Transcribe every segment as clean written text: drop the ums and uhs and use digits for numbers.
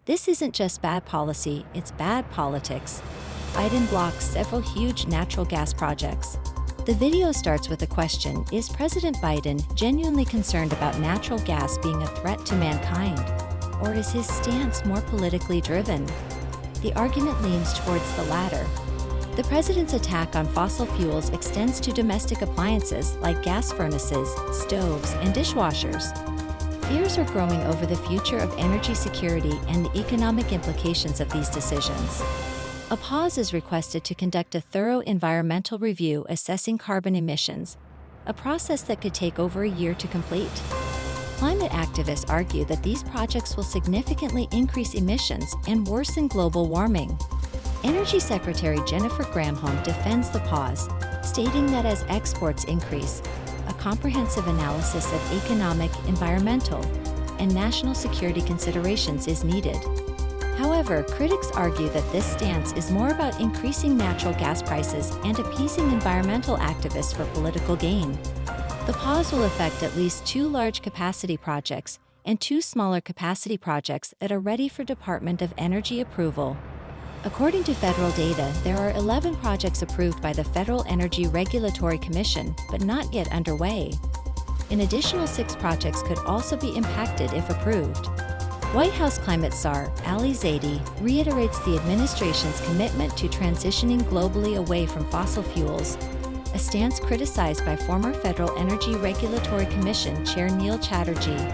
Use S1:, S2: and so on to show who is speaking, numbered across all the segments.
S1: This isn't just bad policy, it's bad politics. Biden blocks several huge natural gas projects. The video starts with a question: is President Biden genuinely concerned about natural gas being a threat to mankind? Or is his stance more politically driven? The argument leans towards the latter. The president's attack on fossil fuels extends to domestic appliances like gas furnaces, stoves, and dishwashers. Fears are growing over the future of energy security and the economic implications of these decisions. A pause is requested to conduct a thorough environmental review assessing carbon emissions, a process that could take over a year to complete. Climate activists argue that these projects will significantly increase emissions and worsen global warming. Energy Secretary Jennifer Granholm defends the pause, stating that as exports increase, a comprehensive analysis of economic, environmental, and national security considerations is needed. However, critics argue that this stance is more about increasing natural gas prices and appeasing environmental activists for political gain. The pause will affect at least 2 large capacity projects and 2 smaller capacity projects that are ready for Department of Energy approval. According to federal data, there are 11 projects approved by the Federal Energy Regulatory Commission, but not yet underway. An additional 6 projects could also be impacted if approved. White House climate czar Ali Zaidi reiterates the administration's commitment to transitioning globally away from fossil fuels, a stance criticized by former Federal Energy Regulatory Commission Chair Neil Chatterjee.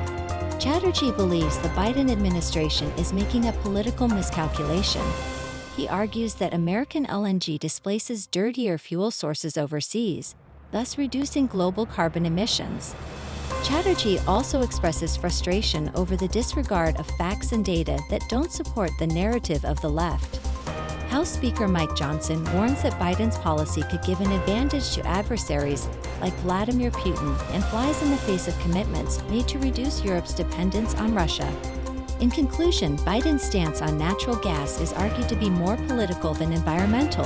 S1: Chatterjee believes the Biden administration is making a political miscalculation. He argues that American LNG displaces dirtier fuel sources overseas, thus reducing global carbon emissions. Chatterjee also expresses frustration over the disregard of facts and data that don't support the narrative of the left. House Speaker Mike Johnson warns that Biden's policy could give an advantage to adversaries like Vladimir Putin and flies in the face of commitments made to reduce Europe's dependence on Russia. In conclusion, Biden's stance on natural gas is argued to be more political than environmental.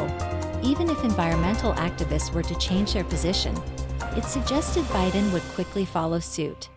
S1: Even if environmental activists were to change their position, it's suggested Biden would quickly follow suit.